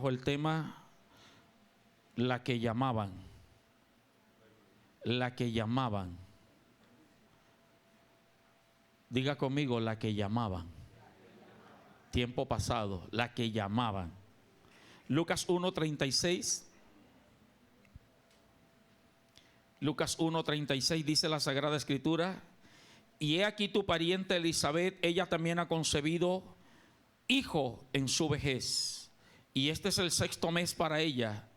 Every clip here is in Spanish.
bajo el tema la que llamaban. La que llamaban. Diga conmigo, la que llamaban. Tiempo pasado, la que llamaban. Lucas 1:36. Lucas 1:36 dice la Sagrada Escritura: y he aquí tu pariente Elizabeth, ella también ha concebido hijo en su vejez, y este es el 6º mes para ella,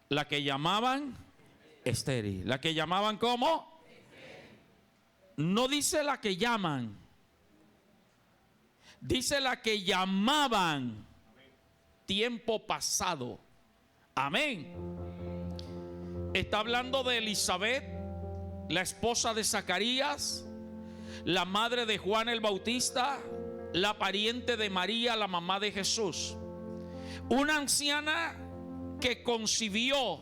la que llamaban estéril. La que llamaban ¿cómo? No dice la que llaman, dice la que llamaban. Tiempo pasado. Amén. Está hablando de Elizabeth, la esposa de Zacarías, la madre de Juan el Bautista, la pariente de María, la mamá de Jesús. Una anciana que concibió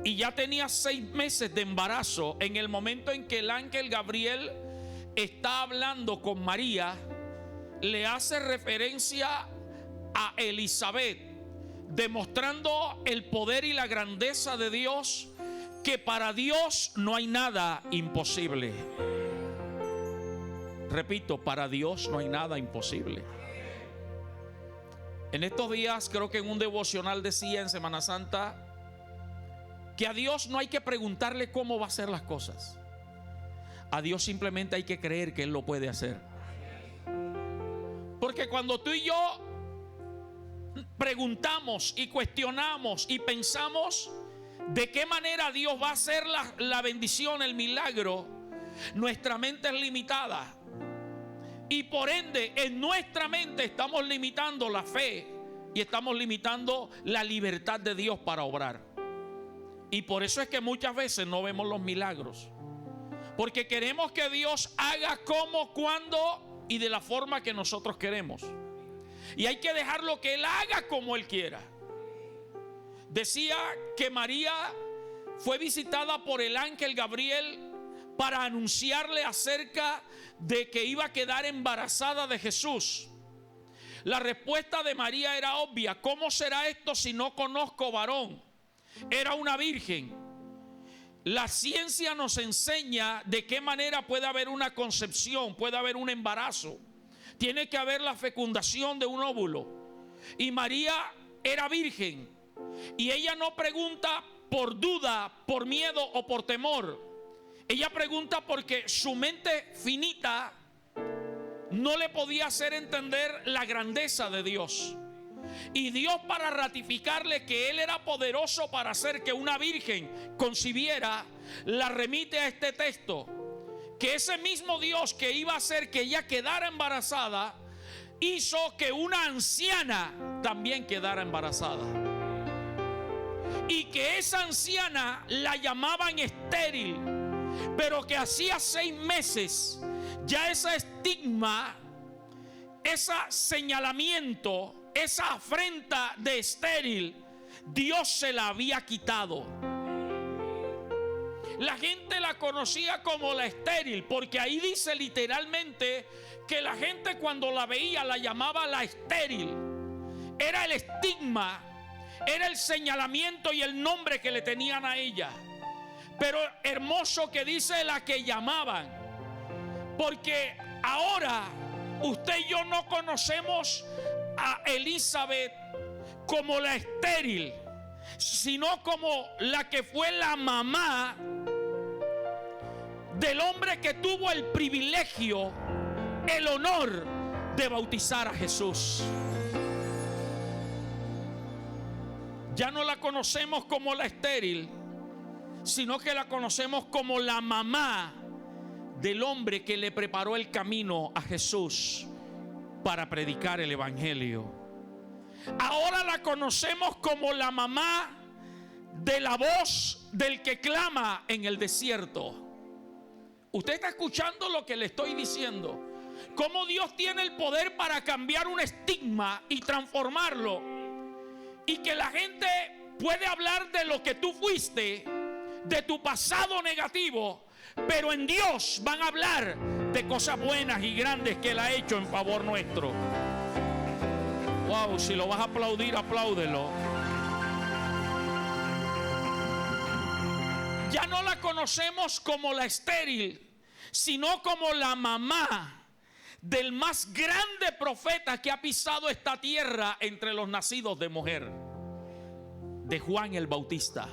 y ya tenía 6 meses de embarazo en el momento en que el ángel Gabriel está hablando con María. Le hace referencia a Elizabeth, demostrando el poder y la grandeza de Dios, que para Dios no hay nada imposible. Repito, para Dios no hay nada imposible. En estos días, creo que en un devocional decía en Semana Santa que a Dios no hay que preguntarle cómo va a hacer las cosas. A Dios simplemente hay que creer que Él lo puede hacer. Porque cuando tú y yo preguntamos y cuestionamos y pensamos de qué manera Dios va a hacer la bendición, el milagro, nuestra mente es limitada. Y por ende, en nuestra mente estamos limitando la fe y estamos limitando la libertad de Dios para obrar. Y por eso es que muchas veces no vemos los milagros, porque queremos que Dios haga como, cuando y de la forma que nosotros queremos. Y hay que dejarlo que Él haga como Él quiera. Decía que María fue visitada por el ángel Gabriel para anunciarle acerca de que iba a quedar embarazada de Jesús. La respuesta de María era obvia: ¿cómo será esto si no conozco varón? Era una virgen. La ciencia nos enseña de qué manera puede haber una concepción, puede haber un embarazo. Tiene que haber la fecundación de un óvulo. Y María era virgen. Y ella no pregunta por duda, por miedo o por temor. Ella pregunta porque su mente finita no le podía hacer entender la grandeza de Dios. Y Dios, para ratificarle que Él era poderoso para hacer que una virgen concibiera, la remite a este texto: que ese mismo Dios que iba a hacer que ella quedara embarazada, hizo que una anciana también quedara embarazada. Y que esa anciana la llamaban estéril, pero que hacía 6 meses ya ese estigma, ese señalamiento, esa afrenta de estéril, Dios se la había quitado. La gente la conocía como la estéril, porque ahí dice literalmente que la gente cuando la veía la llamaba la estéril. Era el estigma, era el señalamiento y el nombre que le tenían a ella. Pero hermoso que dice la que llamaban, porque ahora usted y yo no conocemos a Elizabeth como la estéril, sino como la que fue la mamá del hombre que tuvo el privilegio, el honor de bautizar a Jesús. Ya no la conocemos como la estéril, sino que la conocemos como la mamá del hombre que le preparó el camino a Jesús para predicar el evangelio. Ahora la conocemos como la mamá de la voz del que clama en el desierto. Usted está escuchando lo que le estoy diciendo. Cómo Dios tiene el poder para cambiar un estigma y transformarlo, y que la gente puede hablar de lo que tú fuiste, de tu pasado negativo, pero en Dios van a hablar de cosas buenas y grandes que Él ha hecho en favor nuestro. Wow, si lo vas a aplaudir, apláudelo. Ya no la conocemos como la estéril, sino como la mamá del más grande profeta que ha pisado esta tierra entre los nacidos de mujer, de Juan el Bautista.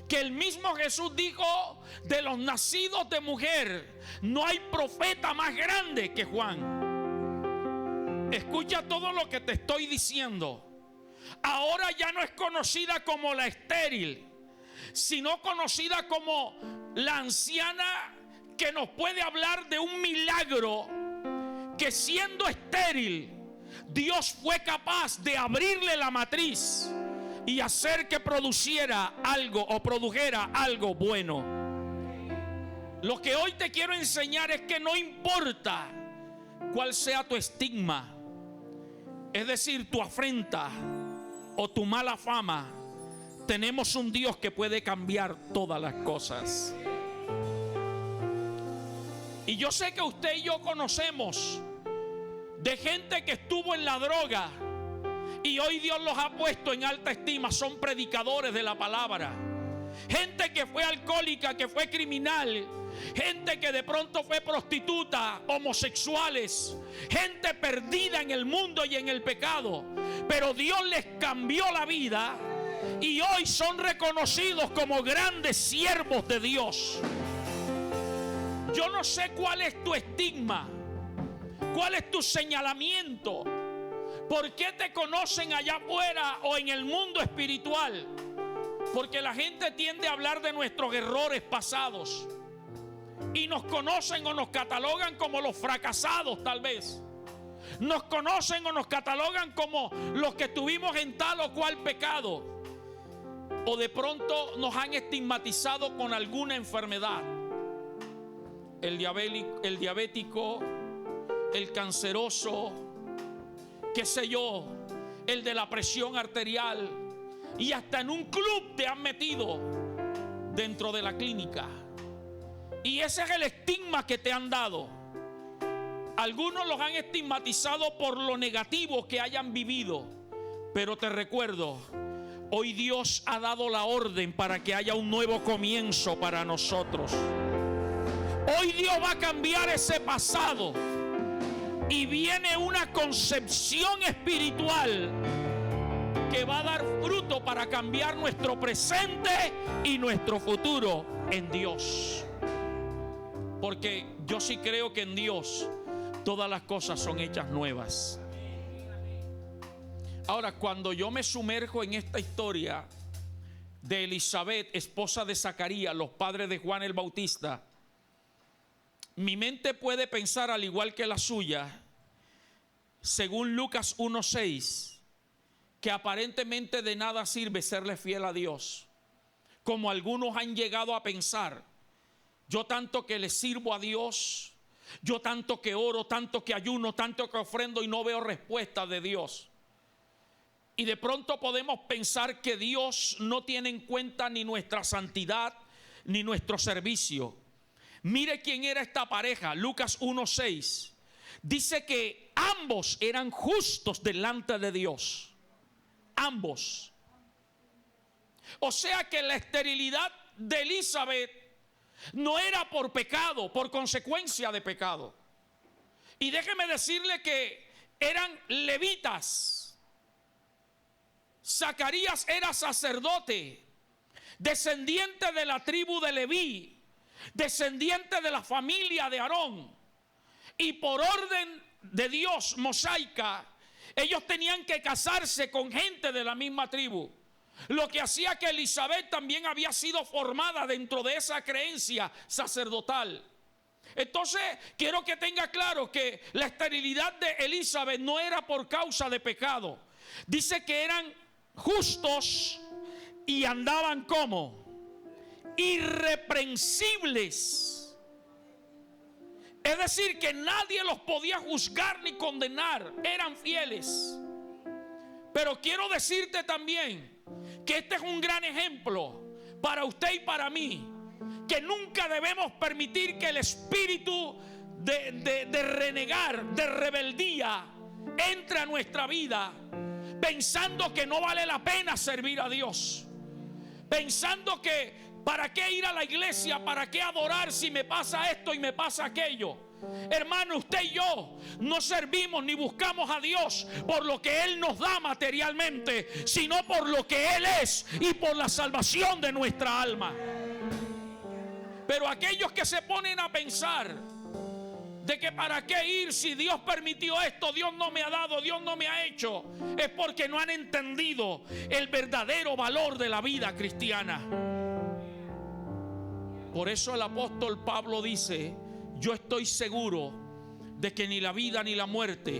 Que el mismo Jesús dijo: de los nacidos de mujer no hay profeta más grande que Juan. Escucha todo lo que te estoy diciendo. Ahora ya no es conocida como la estéril, sino conocida como la anciana, que nos puede hablar de un milagro, que siendo estéril, Dios fue capaz de abrirle la matriz y hacer que produciera algo, o produjera algo bueno. Lo que hoy te quiero enseñar es que no importa cuál sea tu estigma, es decir, tu afrenta o tu mala fama, tenemos un Dios que puede cambiar todas las cosas. Y yo sé que usted y yo conocemos de gente que estuvo en la droga y hoy Dios los ha puesto en alta estima. Son predicadores de la palabra. Gente que fue alcohólica, que fue criminal, gente que de pronto fue prostituta, homosexuales, gente perdida en el mundo y en el pecado, pero Dios les cambió la vida y hoy son reconocidos como grandes siervos de Dios. Yo no sé cuál es tu estigma, cuál es tu señalamiento, por qué te conocen allá afuera o en el mundo espiritual. Porque la gente tiende a hablar de nuestros errores pasados y nos conocen o nos catalogan como los fracasados, tal vez. Nos conocen o nos catalogan como los que estuvimos en tal o cual pecado. O de pronto nos han estigmatizado con alguna enfermedad. El diabético, el canceroso, qué sé yo, el de la presión arterial, y hasta en un club te han metido dentro de la clínica. Y ese es el estigma que te han dado. Algunos los han estigmatizado por lo negativo que hayan vivido, pero te recuerdo, hoy Dios ha dado la orden para que haya un nuevo comienzo para nosotros. Hoy Dios va a cambiar ese pasado y viene una concepción espiritual que va a dar fruto para cambiar nuestro presente y nuestro futuro en Dios. Porque yo sí creo que en Dios todas las cosas son hechas nuevas. Ahora, cuando yo me sumerjo en esta historia de Elizabeth, esposa de Zacarías, los padres de Juan el Bautista, mi mente puede pensar, al igual que la suya, según Lucas 1:6, que aparentemente de nada sirve serle fiel a Dios, como algunos han llegado a pensar. Yo tanto que le sirvo a Dios, yo tanto que oro, tanto que ayuno, tanto que ofrendo y no veo respuesta de Dios. Y de pronto podemos pensar que Dios no tiene en cuenta ni nuestra santidad ni nuestro servicio. Mire quién era esta pareja. Lucas 1:6 dice que ambos eran justos delante de Dios. Ambos. O sea que la esterilidad de Elizabeth no era por pecado, por consecuencia de pecado. Y déjeme decirle que eran levitas. Zacarías era sacerdote, descendiente de la tribu de Leví, descendiente de la familia de Aarón. Y por orden de Dios mosaica, ellos tenían que casarse con gente de la misma tribu. Lo que hacía que Elizabeth también había sido formada dentro de esa creencia sacerdotal. Entonces quiero que tenga claro que la esterilidad de Elizabeth no era por causa de pecado. Dice que eran justos y andaban como irreprensibles. Es decir, que nadie los podía juzgar ni condenar. Eran fieles. Pero quiero decirte también que este es un gran ejemplo para usted y para mí, que nunca debemos permitir que el espíritu de renegar, de rebeldía, entra a nuestra vida pensando que no vale la pena servir a Dios, pensando que ¿para qué ir a la iglesia? ¿Para qué adorar si me pasa esto y me pasa aquello? Hermano, usted y yo no servimos ni buscamos a Dios por lo que Él nos da materialmente, sino por lo que Él es y por la salvación de nuestra alma. Pero aquellos que se ponen a pensar de que para qué ir si Dios permitió esto, Dios no me ha dado, Dios no me ha hecho, es porque no han entendido el verdadero valor de la vida cristiana. Por eso el apóstol Pablo dice: yo estoy seguro de que ni la vida ni la muerte,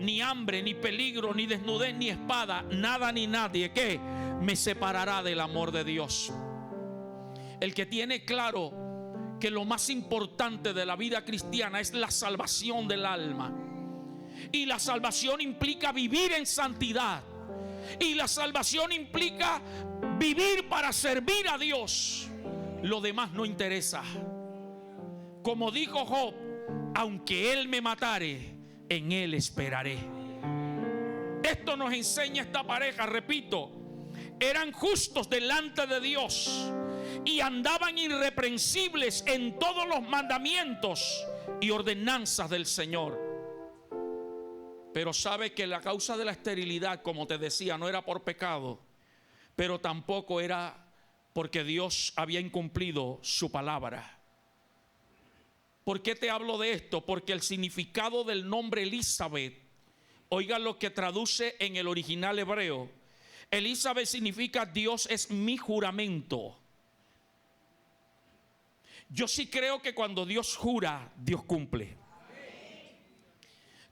ni hambre, ni peligro, ni desnudez, ni espada, nada ni nadie que me separará del amor de Dios. El que tiene claro que lo más importante de la vida cristiana es la salvación del alma, y la salvación implica vivir en santidad, y la salvación implica vivir para servir a Dios. Lo demás no interesa. Como dijo Job: aunque Él me matare, en Él esperaré. Esto nos enseña esta pareja, repito, eran justos delante de Dios y andaban irreprensibles en todos los mandamientos y ordenanzas del Señor. Pero sabe que la causa de la esterilidad, como te decía, no era por pecado, pero tampoco era porque Dios había incumplido su palabra. ¿Por qué te hablo de esto? Porque el significado del nombre Elizabeth, oiga lo que traduce en el original hebreo. Elizabeth significa Dios es mi juramento. Yo sí creo que cuando Dios jura, Dios cumple.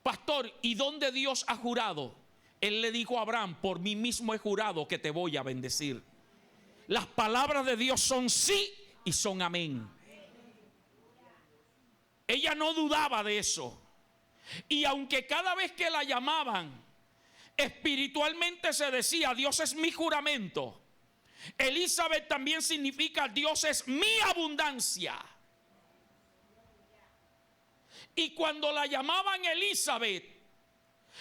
Pastor, ¿y dónde Dios ha jurado? Él le dijo a Abraham: por mí mismo he jurado que te voy a bendecir. Las palabras de Dios son sí y son amén. Ella no dudaba de eso. Y aunque cada vez que la llamaban, espiritualmente se decía: Dios es mi juramento, Elizabeth también significa Dios es mi abundancia. Y cuando la llamaban Elizabeth,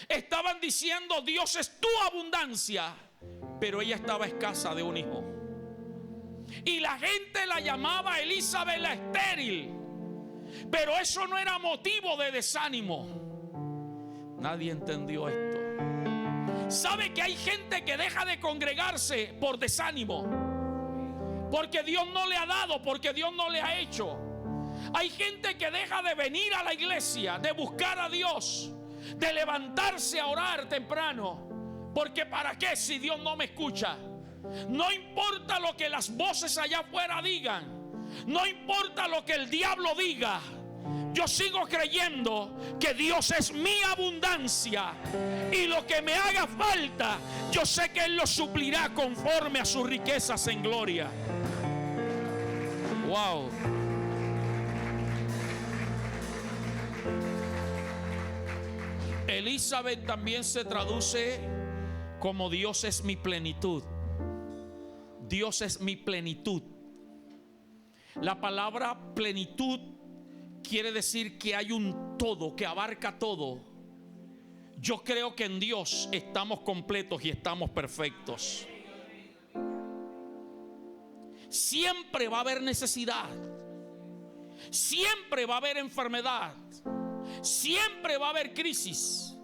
estaban diciendo: Dios es tu abundancia. Pero ella estaba escasa de un hijo. Y la gente la llamaba Elizabeth la estéril. Pero eso no era motivo de desánimo. Nadie entendió esto. ¿Sabe que hay gente que deja de congregarse por desánimo? Porque Dios no le ha dado, porque Dios no le ha hecho. Hay gente que deja de venir a la iglesia, de buscar a Dios, de levantarse a orar temprano. Porque ¿para qué si Dios no me escucha? No importa lo que las voces allá afuera digan. No importa lo que el diablo diga. Yo sigo creyendo que Dios es mi abundancia. Y lo que me haga falta, yo sé que Él lo suplirá conforme a sus riquezas en gloria. Wow. Elizabeth también se traduce como Dios es mi plenitud. Dios es mi plenitud. La palabra plenitud quiere decir que hay un todo, que abarca todo. Yo creo que en Dios estamos completos y estamos perfectos. Siempre va a haber necesidad. Siempre va a haber enfermedad. Siempre va a haber crisis.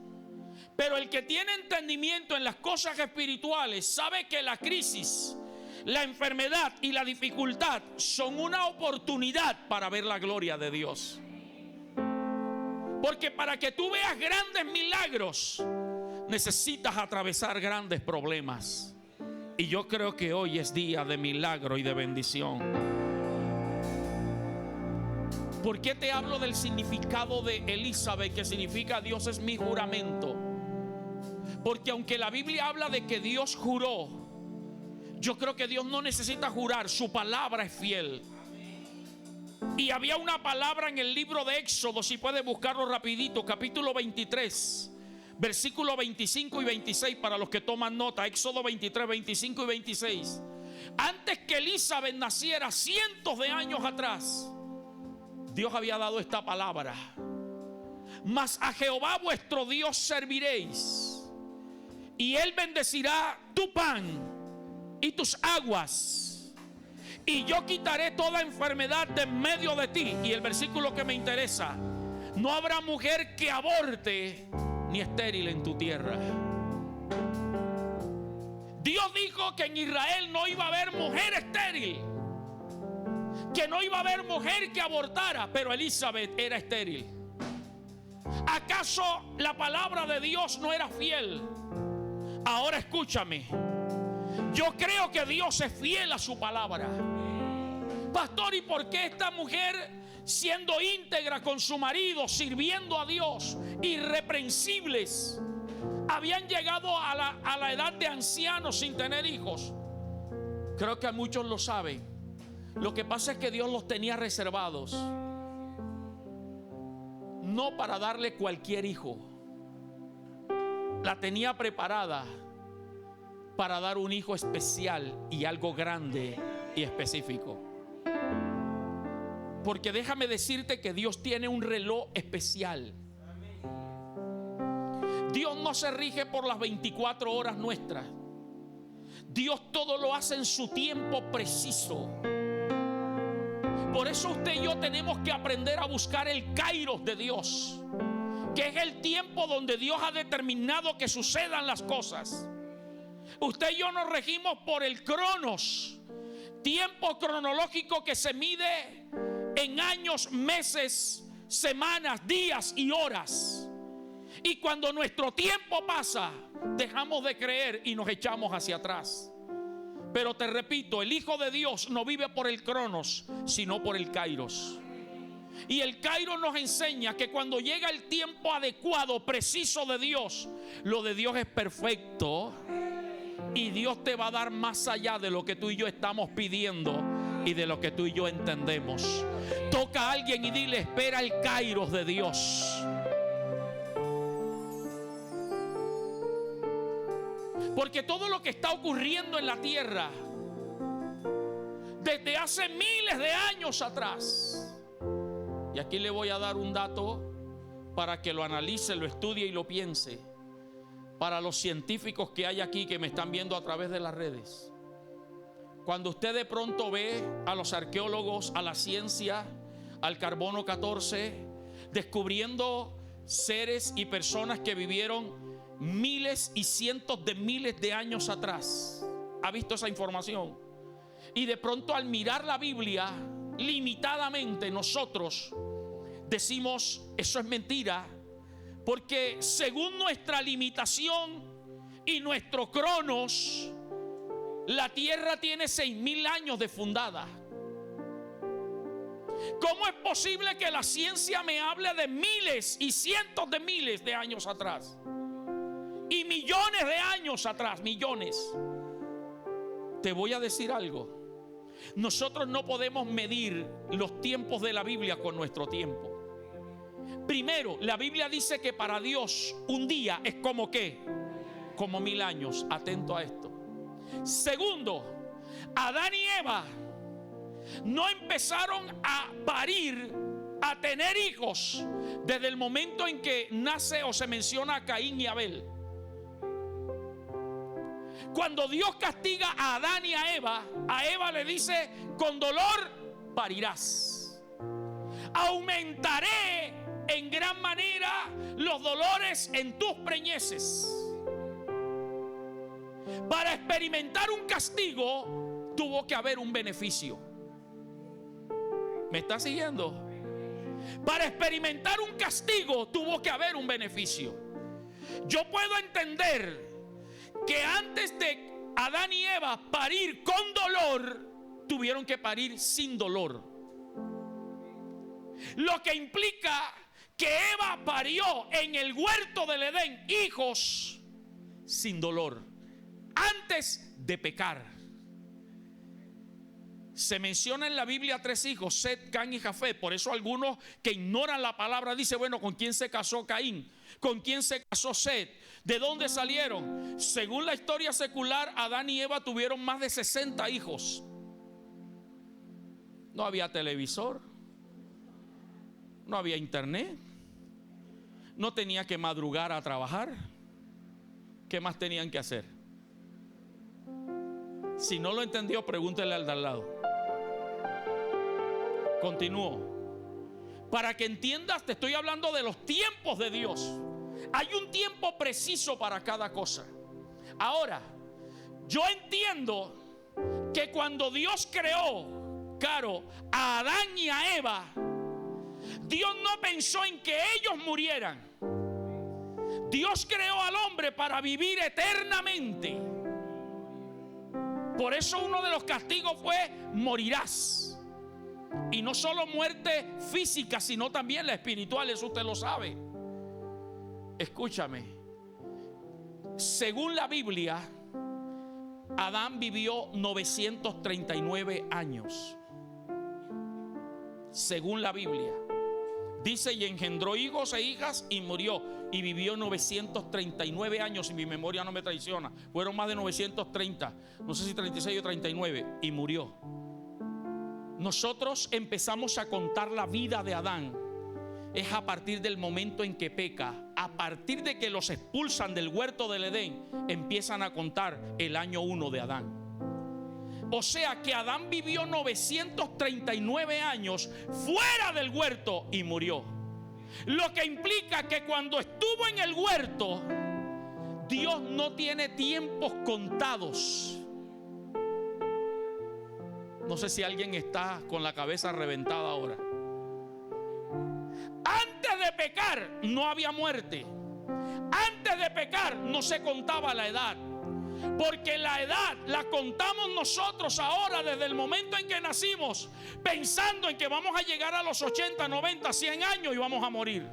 Pero el que tiene entendimiento en las cosas espirituales sabe que la crisis, la enfermedad y la dificultad son una oportunidad para ver la gloria de Dios. Porque para que tú veas grandes milagros, necesitas atravesar grandes problemas. Y yo creo que hoy es día de milagro y de bendición. ¿Por qué te hablo del significado de Elizabeth, que significa Dios es mi juramento? Porque aunque la Biblia habla de que Dios juró, yo creo que Dios no necesita jurar, su palabra es fiel. Y había una palabra en el libro de Éxodo, si puedes buscarlo rapidito, capítulo 23, versículo 25 y 26 para los que toman nota. Éxodo 23, 25 y 26. Antes que Elizabeth naciera, cientos de años atrás, Dios había dado esta palabra. mas a Jehová vuestro Dios serviréis, y Él bendecirá tu pan y tus aguas, y yo quitaré toda enfermedad de en medio de ti. Y el versículo que me interesa: no habrá mujer que aborte ni estéril en tu tierra. Dios dijo que en Israel no iba a haber mujer estéril, que no iba a haber mujer que abortara, pero Elizabeth era estéril. ¿Acaso la palabra de Dios no era fiel? Ahora escúchame, yo creo que Dios es fiel a su palabra. Pastor, ¿y por qué esta mujer, siendo íntegra con su marido, sirviendo a Dios, irreprensibles, habían llegado a la edad de ancianos sin tener hijos? Creo que muchos lo saben. Lo que pasa es que Dios los tenía reservados, no para darle cualquier hijo. La tenía preparada para dar un hijo especial y algo grande y específico. Porque déjame decirte que Dios tiene un reloj especial. Dios no se rige por las 24 horas nuestras. Dios todo lo hace en su tiempo preciso. Por eso usted y yo tenemos que aprender a buscar el kairos de Dios, que es el tiempo donde Dios ha determinado que sucedan las cosas. Usted y yo nos regimos por el cronos, tiempo cronológico que se mide en años, meses, semanas, días y horas. Y cuando nuestro tiempo pasa, dejamos de creer y nos echamos hacia atrás. Pero te repito, el Hijo de Dios no vive por el cronos, sino por el kairos. Y el kairos nos enseña que cuando llega el tiempo adecuado, preciso de Dios, lo de Dios es perfecto, y Dios te va a dar más allá de lo que tú y yo estamos pidiendo y de lo que tú y yo entendemos. Toca a alguien y dile: espera el kairos de Dios. Porque todo lo que está ocurriendo en la tierra desde hace miles de años atrás, y aquí le voy a dar un dato para que lo analice, lo estudie y lo piense, para los científicos que hay aquí que me están viendo a través de las redes. Cuando usted de pronto ve a los arqueólogos, a la ciencia, al carbono 14, descubriendo seres y personas que vivieron miles y cientos de miles de años atrás, ¿ha visto esa información? Y de pronto, al mirar la Biblia limitadamente, nosotros decimos: eso es mentira, porque según nuestra limitación y nuestro cronos, la tierra tiene 6,000 años de fundada. ¿Cómo es posible que la ciencia me hable de miles y cientos de miles de años atrás? Y millones de años atrás, millones. Te voy a decir algo. Nosotros no podemos medir los tiempos de la Biblia con nuestro tiempo. Primero, la Biblia dice que para Dios un día es como ¿qué? Como 1000 años. Atento a esto. Segundo, Adán y Eva no empezaron a parir, a tener hijos, desde el momento en que nace o se menciona a Caín y Abel. Cuando Dios castiga a Adán y a Eva le dice: con dolor parirás. Aumentaré en gran manera los dolores en tus preñeces. Para experimentar un castigo tuvo que haber un beneficio. ¿Me está siguiendo? Para experimentar un castigo tuvo que haber un beneficio. Yo puedo entender que antes de Adán y Eva parir con dolor, tuvieron que parir sin dolor. Lo que implica que Eva parió en el huerto del Edén hijos sin dolor, antes de pecar. Se menciona en la Biblia 3 hijos: Set, Can y Jafet. Por eso algunos que ignoran la palabra dicen: bueno, ¿con quién se casó Caín? ¿Con quién se casó Set? ¿De dónde salieron? Según la historia secular, Adán y Eva tuvieron más de 60 hijos. No había televisor, no había internet, no tenía que madrugar a trabajar. ¿Qué más tenían que hacer? Si no lo entendió, pregúntele al de al lado. Continúo. Para que entiendas, te estoy hablando de los tiempos de Dios. Hay un tiempo preciso para cada cosa. Ahora, yo entiendo que cuando Dios creó, Caro, a Adán y a Eva, Dios no pensó en que ellos murieran. Dios creó al hombre para vivir eternamente. Por eso uno de los castigos fue: morirás. Y no solo muerte física, sino también la espiritual, eso usted lo sabe. Escúchame. Según la Biblia, Adán vivió 939 años. Según la Biblia. Dice: y engendró hijos e hijas y murió. Y vivió 939 años, si mi memoria no me traiciona. Fueron más de 930. No sé si 36 o 39. Y murió. Nosotros empezamos a contar la vida de Adán. Es a partir del momento en que peca. A partir de que los expulsan del huerto del Edén, empiezan a contar el año 1 de Adán. O sea que Adán vivió 939 años fuera del huerto y murió. Lo que implica que cuando estuvo en el huerto, Dios no tiene tiempos contados. No sé si alguien está con la cabeza reventada ahora. Antes de pecar no había muerte. Antes de pecar no se contaba la edad. Porque la edad la contamos nosotros ahora desde el momento en que nacimos, pensando en que vamos a llegar a los 80, 90, 100 años y vamos a morir.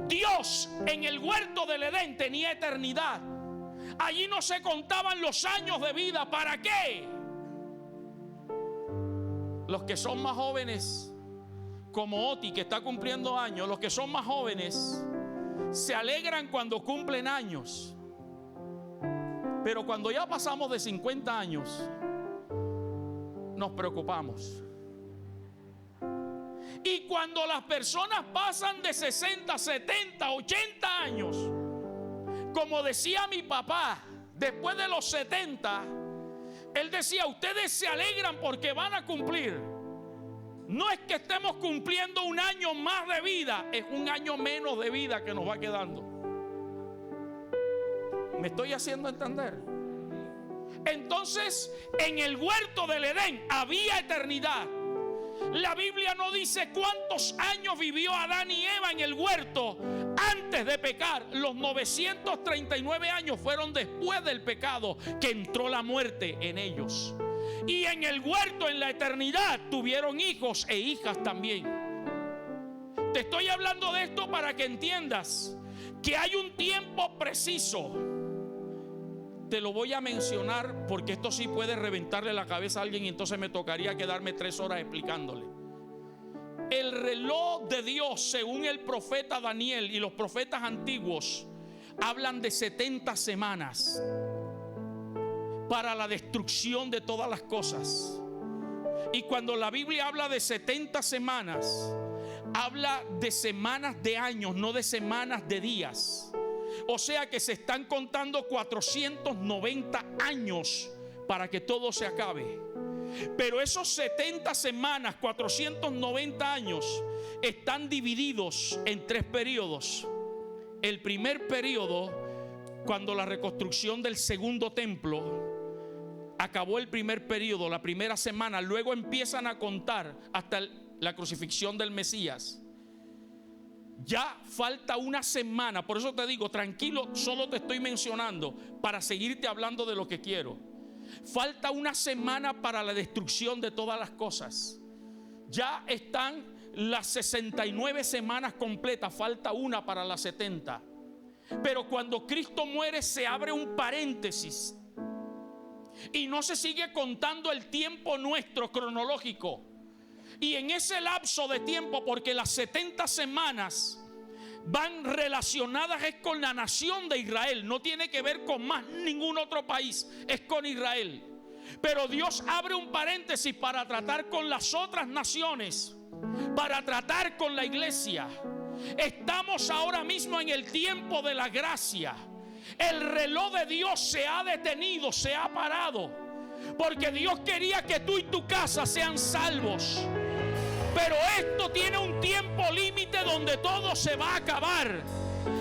Dios en el huerto del Edén tenía eternidad. Allí no se contaban los años de vida. ¿Para qué? Los que son más jóvenes, como Oti, que está cumpliendo años, los que son más jóvenes se alegran cuando cumplen años. Pero cuando ya pasamos de 50 años, nos preocupamos. Y cuando las personas pasan de 60, 70, 80 años, como decía mi papá, después de los 70, él decía: ustedes se alegran porque van a cumplir. No es que estemos cumpliendo un año más de vida, es un año menos de vida que nos va quedando. ¿Me estoy haciendo entender? Entonces, en el huerto del Edén había eternidad. La Biblia no dice cuántos años vivió Adán y Eva en el huerto antes de pecar. Los 939 años fueron después del pecado que entró la muerte en ellos. Y en el huerto, en la eternidad, tuvieron hijos e hijas también. Te estoy hablando de esto para que entiendas que hay un tiempo preciso. Te lo voy a mencionar porque esto sí puede reventarle la cabeza a alguien y entonces me tocaría quedarme 3 horas explicándole. El reloj de Dios, según el profeta Daniel y los profetas antiguos, hablan de 70 semanas para la destrucción de todas las cosas. Y cuando la Biblia habla de 70 semanas, habla de semanas de años, no de semanas de días. O sea que se están contando 490 años para que todo se acabe. Pero esos 70 semanas, 490 años, están divididos en 3 periodos. El primer periodo, cuando la reconstrucción del segundo templo acabó el primer periodo, la primera semana, luego empiezan a contar hasta la crucifixión del Mesías. Ya falta una semana, por eso te digo, tranquilo, solo te estoy mencionando para seguirte hablando de lo que quiero. Falta una semana para la destrucción de todas las cosas. Ya están las 69 semanas completas, falta una para las 70. Pero cuando Cristo muere se abre un paréntesis y no se sigue contando el tiempo nuestro cronológico. Y en ese lapso de tiempo, porque las 70 semanas van relacionadas es con la nación de Israel, no tiene que ver con más ningún otro país, es con Israel. Pero Dios abre un paréntesis para tratar con las otras naciones, para tratar con la iglesia. Estamos ahora mismo en el tiempo de la gracia. El reloj de Dios se ha detenido, se ha parado, porque Dios quería que tú y tu casa sean salvos. Pero esto tiene un tiempo límite donde todo se va a acabar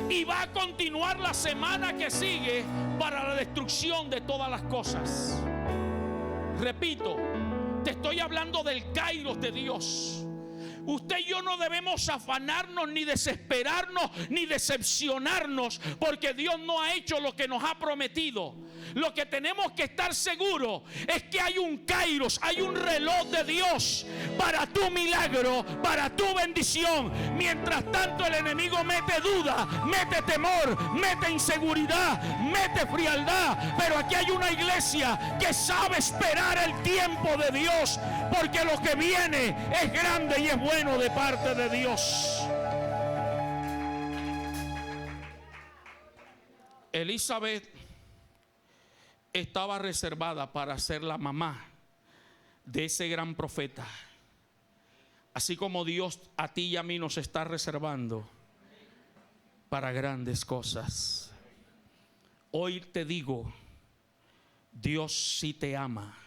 y va a continuar la semana que sigue para la destrucción de todas las cosas. Repito, te estoy hablando del Kairos de Dios. Usted y yo no debemos afanarnos, ni desesperarnos, ni decepcionarnos, porque Dios no ha hecho lo que nos ha prometido. Lo que tenemos que estar seguros es que hay un Kairos, hay un reloj de Dios para tu milagro, para tu bendición. Mientras tanto el enemigo mete duda, mete temor, mete inseguridad, mete frialdad. Pero aquí hay una iglesia que sabe esperar el tiempo de Dios, porque lo que viene es grande y es bueno de parte de Dios. Elizabeth estaba reservada para ser la mamá de ese gran profeta, así como Dios a ti y a mí nos está reservando para grandes cosas. Hoy te digo, Dios sí te ama,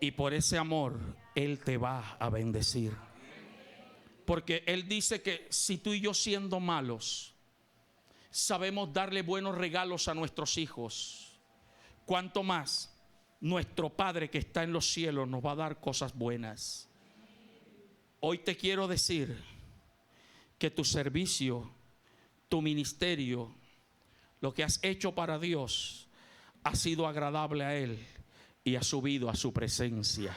y por ese amor Él te va a bendecir. Porque Él dice que si tú y yo, siendo malos, sabemos darle buenos regalos a nuestros hijos, cuánto más nuestro Padre que está en los cielos nos va a dar cosas buenas. Hoy te quiero decir que tu servicio, tu ministerio, lo que has hecho para Dios, ha sido agradable a Él y ha subido a su presencia.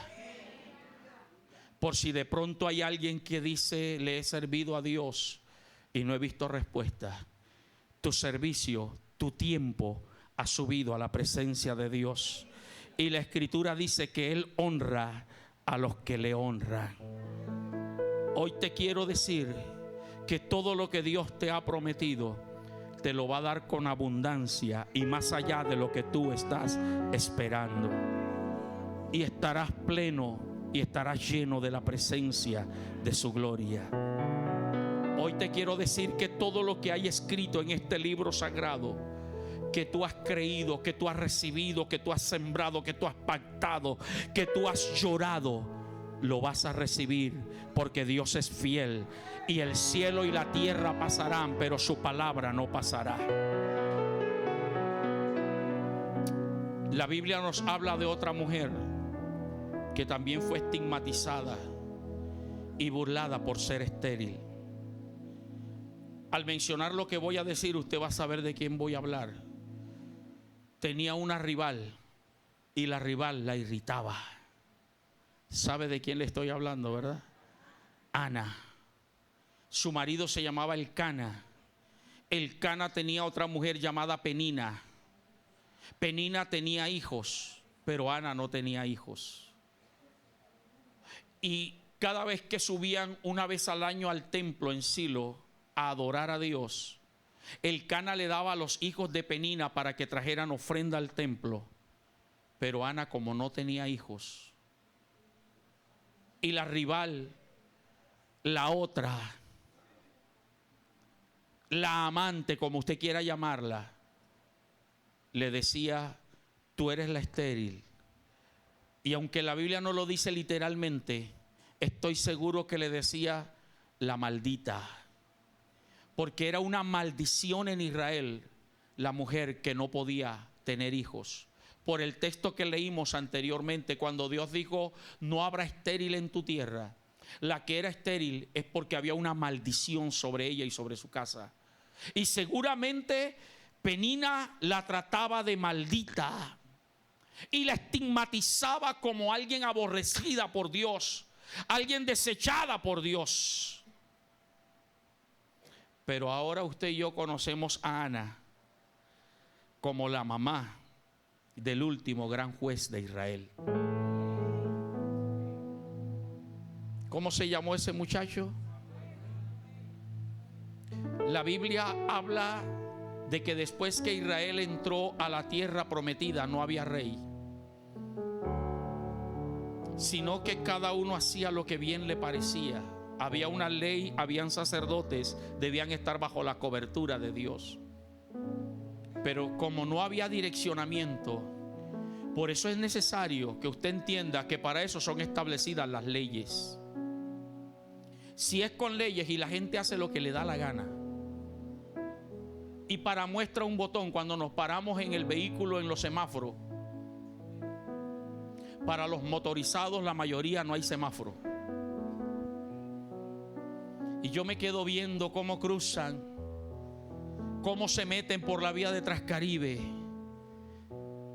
Por si de pronto hay alguien que dice: le he servido a Dios y no he visto respuesta, tu servicio, tu tiempo ha subido a la presencia de Dios. Y la Escritura dice que Él honra a los que le honran. Hoy te quiero decir que todo lo que Dios te ha prometido te lo va a dar con abundancia y más allá de lo que tú estás esperando. Y estarás pleno y estarás lleno de la presencia de su gloria. Hoy te quiero decir que todo lo que hay escrito en este libro sagrado, que tú has creído, que tú has recibido, que tú has sembrado, que tú has pactado, que tú has llorado, lo vas a recibir, porque Dios es fiel. Y el cielo y la tierra pasarán, pero su palabra no pasará. La Biblia nos habla de otra mujer que también fue estigmatizada y burlada por ser estéril. Al mencionar lo que voy a decir, usted va a saber de quién voy a hablar. Tenía una rival y la rival la irritaba. ¿Sabe de quién le estoy hablando, verdad? Ana. Su marido se llamaba Elcana. Elcana tenía otra mujer llamada Penina. Penina tenía hijos, pero Ana no tenía hijos. Y cada vez que subían una vez al año al templo en Silo a adorar a Dios, Elcana le daba a los hijos de Penina para que trajeran ofrenda al templo. Pero Ana, como no tenía hijos, y la rival, la otra, la amante, como usted quiera llamarla, le decía: tú eres la estéril. Y aunque la Biblia no lo dice literalmente, estoy seguro que le decía la maldita, porque era una maldición en Israel la mujer que no podía tener hijos. Por el texto que leímos anteriormente, cuando Dios dijo: no habrá estéril en tu tierra, la que era estéril es porque había una maldición sobre ella y sobre su casa. Y seguramente Penina la trataba de maldita y la estigmatizaba como alguien aborrecida por Dios, alguien desechada por Dios. Pero ahora usted y yo conocemos a Ana como la mamá del último gran juez de Israel. ¿Cómo se llamó ese muchacho? La Biblia habla de que después que Israel entró a la tierra prometida no había rey, sino que cada uno hacía lo que bien le parecía. Había una ley, habían sacerdotes, debían estar bajo la cobertura de Dios. Pero como no había direccionamiento, por eso es necesario que usted entienda que para eso son establecidas las leyes. Si es con leyes y la gente hace lo que le da la gana, y para muestra un botón, cuando nos paramos en el vehículo en los semáforos, para los motorizados la mayoría no hay semáforo, y yo me quedo viendo cómo cruzan, cómo se meten por la vía de Transcaribe.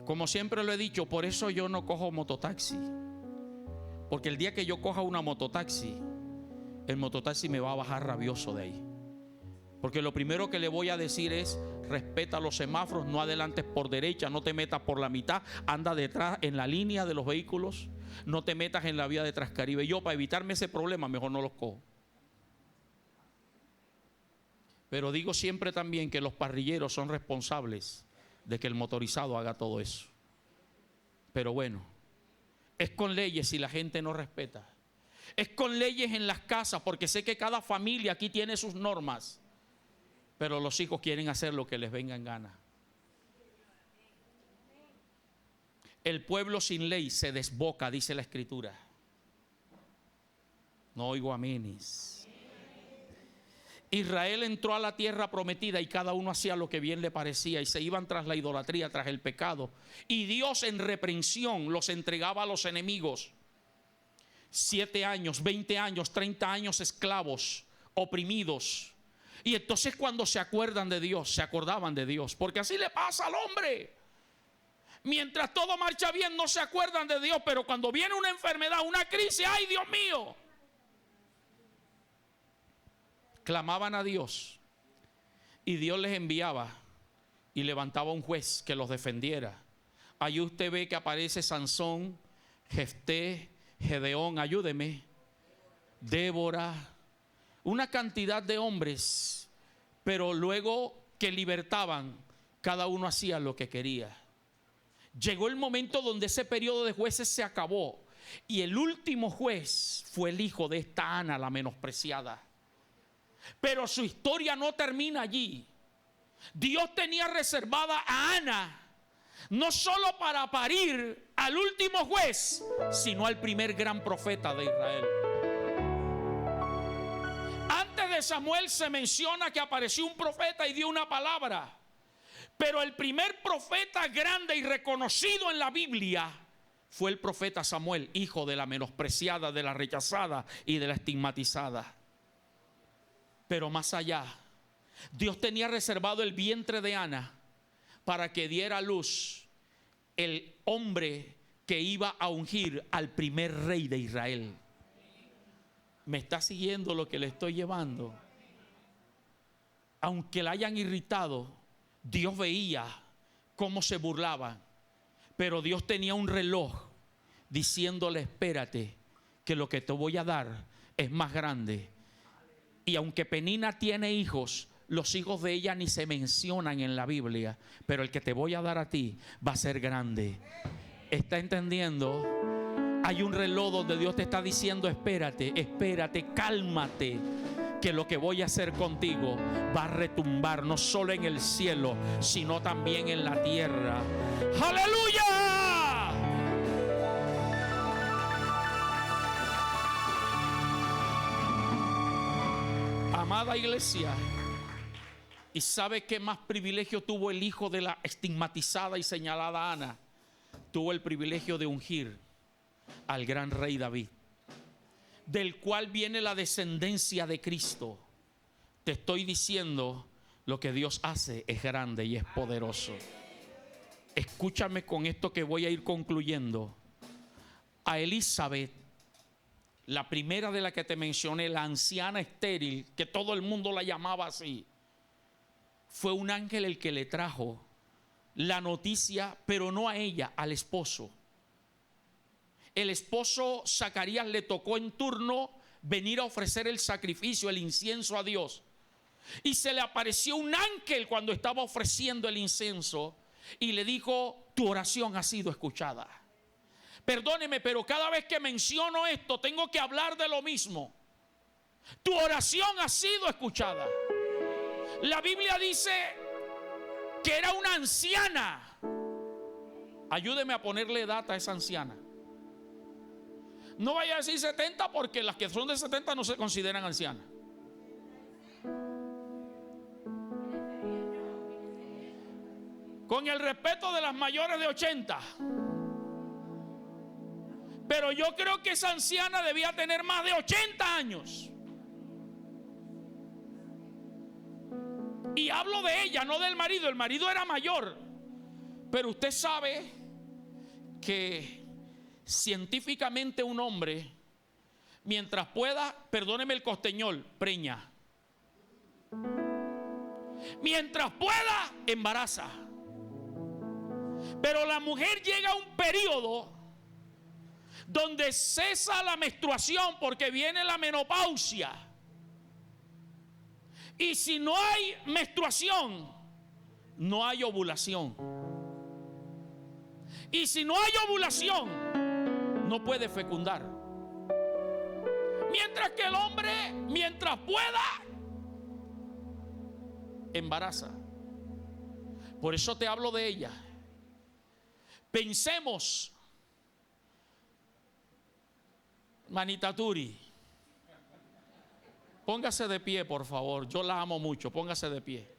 Como siempre lo he dicho, por eso yo no cojo mototaxi, porque el día que yo coja una mototaxi, el mototaxi me va a bajar rabioso de ahí. Porque lo primero que le voy a decir es: respeta los semáforos, no adelantes por derecha, no te metas por la mitad, anda detrás en la línea de los vehículos, no te metas en la vía de Transcaribe. Yo, para evitarme ese problema, mejor no los cojo. Pero digo siempre también que los parrilleros son responsables de que el motorizado haga todo eso. Pero bueno, es con leyes si la gente no respeta. Es con leyes en las casas, porque sé que cada familia aquí tiene sus normas, pero los hijos quieren hacer lo que les venga en gana. El pueblo sin ley se desboca, dice la Escritura. No oigo amenes. Israel entró a la tierra prometida y cada uno hacía lo que bien le parecía, y se iban tras la idolatría, tras el pecado, y Dios en reprensión los entregaba a los enemigos. 7 años, 20 años, 30 años esclavos, oprimidos. Y entonces cuando se acuerdan de Dios, se acordaban de Dios, porque así le pasa al hombre. Mientras todo marcha bien, no se acuerdan de Dios, pero cuando viene una enfermedad, una crisis, ¡ay, Dios mío! Clamaban a Dios y Dios les enviaba y levantaba un juez que los defendiera. Ahí usted ve que aparece Sansón, Jefté, Gedeón, ayúdeme, Débora, una cantidad de hombres, pero luego que libertaban, cada uno hacía lo que quería. Llegó el momento donde ese periodo de jueces se acabó, y el último juez fue el hijo de esta Ana, la menospreciada. Pero su historia no termina allí. Dios tenía reservada a Ana no solo para parir al último juez, sino al primer gran profeta de Israel. Antes de Samuel se menciona que apareció un profeta y dio una palabra, pero el primer profeta grande y reconocido en la Biblia fue el profeta Samuel, hijo de la menospreciada, de la rechazada y de la estigmatizada. Pero más allá, Dios tenía reservado el vientre de Ana para que diera a luz el hombre que iba a ungir al primer rey de Israel. ¿Me está siguiendo lo que le estoy llevando? Aunque la hayan irritado, Dios veía cómo se burlaban, pero Dios tenía un reloj diciéndole: espérate, que lo que te voy a dar es más grande. Y aunque Penina tiene hijos, los hijos de ella ni se mencionan en la Biblia, pero el que te voy a dar a ti va a ser grande. ¿Está entendiendo? Hay un reloj donde Dios te está diciendo: espérate, espérate, cálmate, que lo que voy a hacer contigo va a retumbar no solo en el cielo, sino también en la tierra. ¡Aleluya! Amada iglesia, ¿y sabe qué más privilegio tuvo el hijo de la estigmatizada y señalada Ana? Tuvo el privilegio de ungir al gran rey David, del cual viene la descendencia de Cristo. Te estoy diciendo, lo que Dios hace es grande y es poderoso. Escúchame con esto que voy a ir concluyendo. A Elizabeth, la primera de la que te mencioné, la anciana estéril, que todo el mundo la llamaba así, fue un ángel el que le trajo la noticia, pero no a ella, al esposo. El esposo Zacarías le tocó en turno venir a ofrecer el sacrificio, el incienso a Dios. Y se le apareció un ángel cuando estaba ofreciendo el incienso y le dijo: tu oración ha sido escuchada. Perdóneme, pero cada vez que menciono esto tengo que hablar de lo mismo. Tu oración ha sido escuchada. La Biblia dice que era una anciana. Ayúdeme a ponerle data a esa anciana. No vaya a decir 70, porque las que son de 70 no se consideran ancianas. Con el respeto de las mayores de 80. Pero yo creo que esa anciana debía tener más de 80 años. Y hablo de ella, no del marido. El marido era mayor. Pero usted sabe que científicamente un hombre, mientras pueda, perdóneme el costeñol, preña. Mientras pueda, embaraza. Pero la mujer llega a un periodo donde cesa la menstruación porque viene la menopausia. Y si no hay menstruación, no hay ovulación. Y si no hay ovulación, no puede fecundar. Mientras que el hombre, mientras pueda, embaraza. Por eso te hablo de ella. Pensemos, manita Turi, póngase de pie, por favor. Yo la amo mucho, póngase de pie.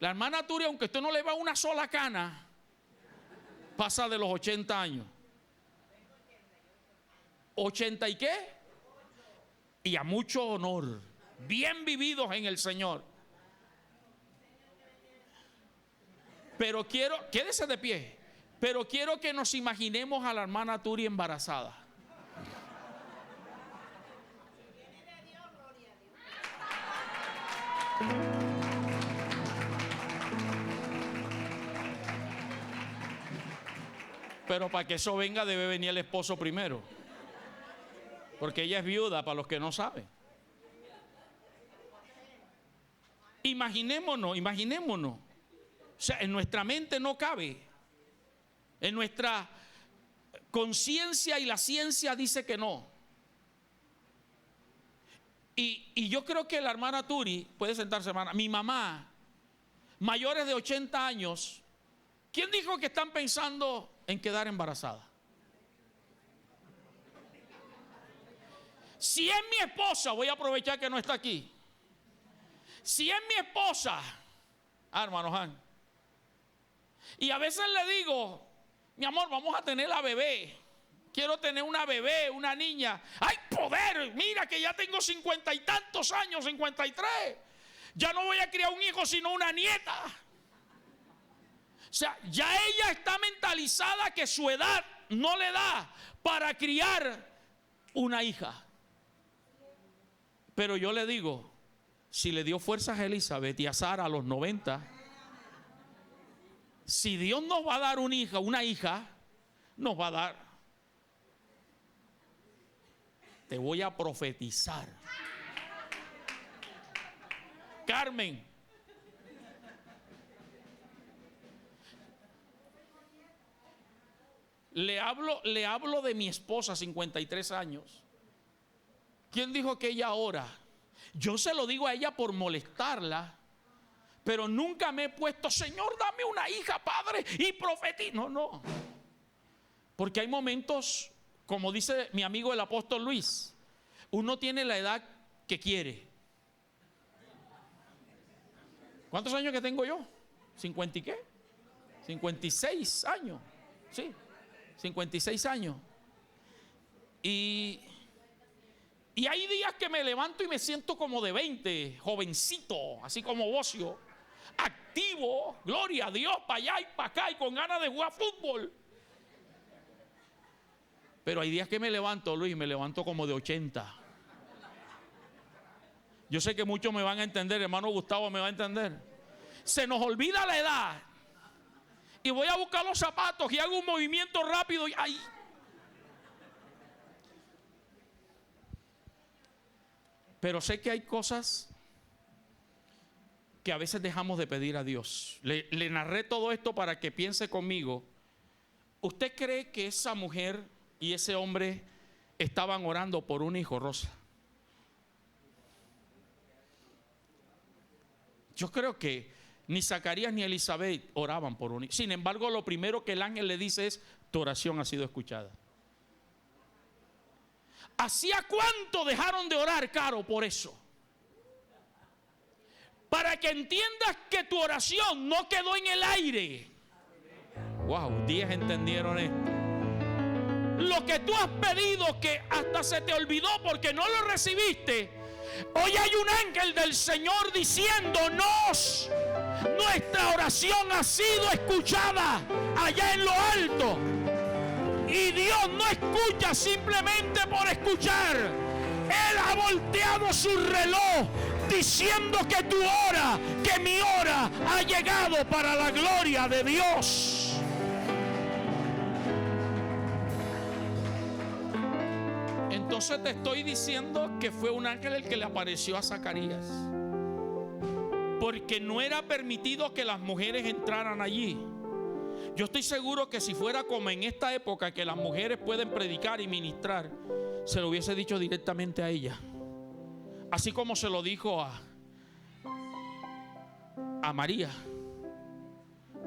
La hermana Turi, aunque usted no le va una sola cana, pasa de los 80 años. ¿80 y qué? Y a mucho honor, bien vividos en el Señor. Pero quédese de pie, pero quiero que nos imaginemos a la hermana Turi embarazada. Pero para que eso venga debe venir el esposo primero, porque ella es viuda, para los que no saben. Imaginémonos. O sea, en nuestra mente no cabe. En nuestra conciencia y la ciencia dice que no. Y yo creo que la hermana Turi, puede sentarse, hermana, mi mamá, mayores de 80 años, ¿quién dijo que están pensando en quedar embarazada? Si es mi esposa, voy a aprovechar que no está aquí. Si es mi esposa, hermano Han, y a veces le digo, mi amor, vamos a tener la bebé. Quiero tener una bebé, una niña. ¡Ay, poder! Mira que ya tengo 50 y tantos años, 53. Ya no voy a criar un hijo, sino una nieta. O sea, ya ella está mentalizada que su edad no le da para criar una hija. Pero yo le digo, si le dio fuerzas a Elizabeth y a Sara a los 90, si Dios nos va a dar una hija, nos va a dar. Te voy a profetizar, Carmen. Le hablo de mi esposa, 53 años. ¿Quién dijo que ella ora? Yo se lo digo a ella por molestarla, pero nunca me he puesto, Señor, dame una hija, Padre, y profetizo. No. Porque hay momentos, como dice mi amigo el apóstol Luis, uno tiene la edad que quiere. ¿Cuántos años que tengo yo? ¿50 y qué? 56 años. Sí, 56 años. Y hay días que me levanto y me siento como de 20, jovencito, así como bocio, activo, gloria a Dios, para allá y para acá, y con ganas de jugar fútbol. Pero hay días que me levanto, Luis, me levanto como de 80. Yo sé que muchos me van a entender, hermano Gustavo me va a entender. Se nos olvida la edad. Y voy a buscar los zapatos y hago un movimiento rápido y ¡ay! Pero sé que hay cosas que a veces dejamos de pedir a Dios. Le narré todo esto para que piense conmigo. ¿Usted cree que esa mujer y ese hombre estaban orando por un hijo, Rosa? Yo creo que ni Zacarías ni Elizabeth oraban por un hijo. Sin embargo, lo primero que el ángel le dice es: tu oración ha sido escuchada. ¿Hacía cuánto dejaron de orar, Caro, por eso? Para que entiendas que tu oración no quedó en el aire. Wow, 10 entendieron esto. Lo que tú has pedido, que hasta se te olvidó porque no lo recibiste, hoy hay un ángel del Señor diciéndonos: nuestra oración ha sido escuchada allá en lo alto. Y Dios no escucha simplemente por escuchar. Él ha volteado su reloj diciendo que tu hora, que mi hora ha llegado para la gloria de Dios. Entonces te estoy diciendo que fue un ángel el que le apareció a Zacarías, porque no era permitido que las mujeres entraran allí. Yo estoy seguro que si fuera como en esta época, que las mujeres pueden predicar y ministrar, se lo hubiese dicho directamente a ella, así como se lo dijo a María,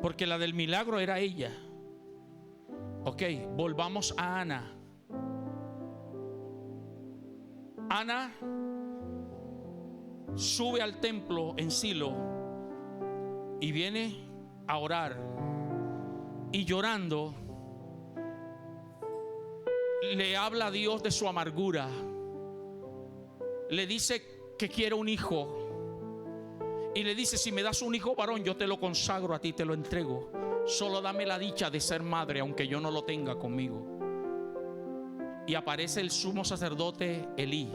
porque la del milagro era ella. Ok, volvamos a Ana. Ana sube al templo en Silo y viene a orar, y llorando le habla a Dios de su amargura. Le dice que quiere un hijo y le dice: si me das un hijo varón, yo te lo consagro a ti, te lo entrego. Solo dame la dicha de ser madre, aunque yo no lo tenga conmigo. Y aparece el sumo sacerdote Elí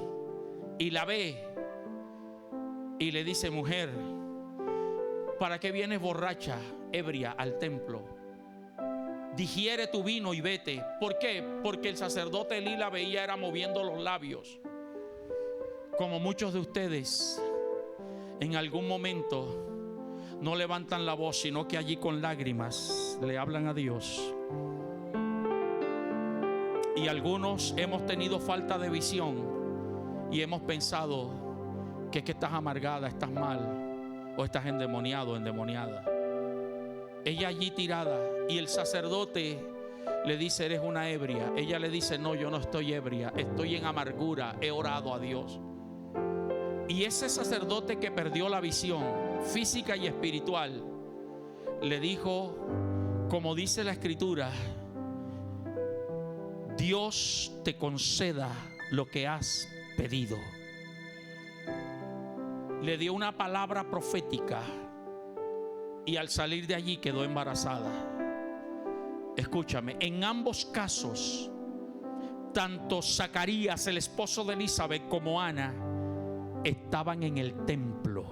y la ve y le dice: mujer, ¿para qué vienes borracha, ebria al templo? Digiere tu vino y vete. ¿Por qué? Porque el sacerdote Elí la veía era moviendo los labios, como muchos de ustedes en algún momento no levantan la voz, sino que allí con lágrimas le hablan a Dios. Y algunos hemos tenido falta de visión y hemos pensado que es que estás amargada, estás mal, o estás endemoniado, endemoniada. Ella allí tirada, y el sacerdote le dice: eres una ebria. Ella le dice: no, yo no estoy ebria, estoy en amargura, he orado a Dios. Y ese sacerdote que perdió la visión física y espiritual le dijo, como dice la escritura: Dios te conceda lo que has pedido. Le dio una palabra profética y al salir de allí quedó embarazada. Escúchame, en ambos casos, tanto Zacarías, el esposo de Elizabeth, como Ana estaban en el templo.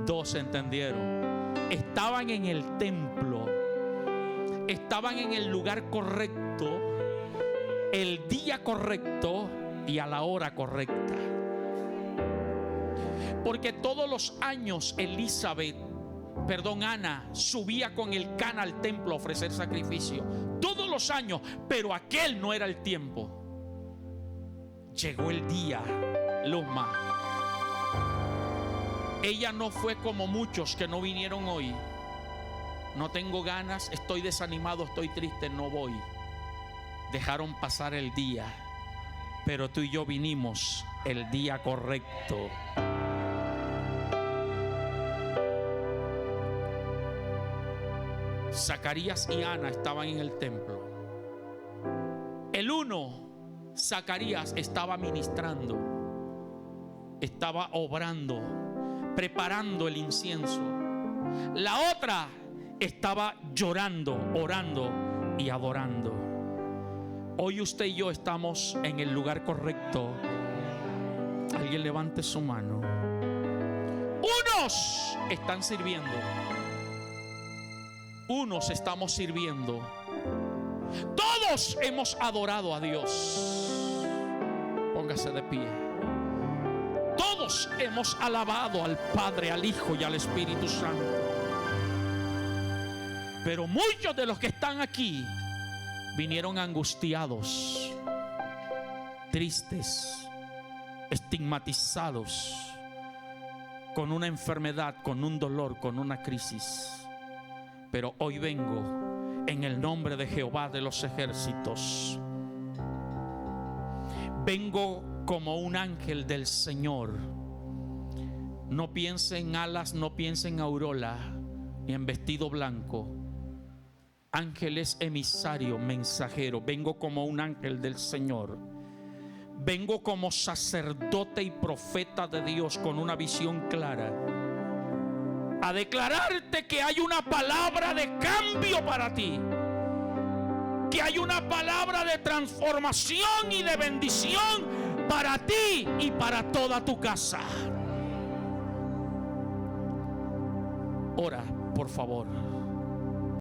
Dos entendieron. Estaban en el templo. Estaban en el lugar correcto, el día correcto y a la hora correcta. Porque todos los años Ana subía con el Cana al templo a ofrecer sacrificio. Todos los años, pero aquel no era el tiempo. Llegó el día, Luzma. Ella no fue como muchos que no vinieron hoy. No tengo ganas, estoy desanimado, estoy triste, no voy. Dejaron pasar el día, pero tú y yo vinimos el día correcto. Zacarías y Ana estaban en el templo. El uno, Zacarías, estaba ministrando, estaba obrando, preparando el incienso. La otra estaba llorando, orando y adorando. Hoy usted y yo estamos en el lugar correcto. Alguien levante su mano. Unos están sirviendo, unos estamos sirviendo. Todos hemos adorado a Dios. Póngase de pie. Todos hemos alabado al Padre, al Hijo y al Espíritu Santo. Pero muchos de los que están aquí vinieron angustiados, tristes, estigmatizados, con una enfermedad, con un dolor, con una crisis. Pero hoy vengo en el nombre de Jehová de los ejércitos. Vengo como un ángel del Señor. No piense en alas, no piense en aureola, ni en vestido blanco. Ángel es emisario, mensajero. Vengo como un ángel del Señor. Vengo como sacerdote y profeta de Dios con una visión clara, a declararte que hay una palabra de cambio para ti, que hay una palabra de transformación y de bendición para ti y para toda tu casa. Ora, por favor.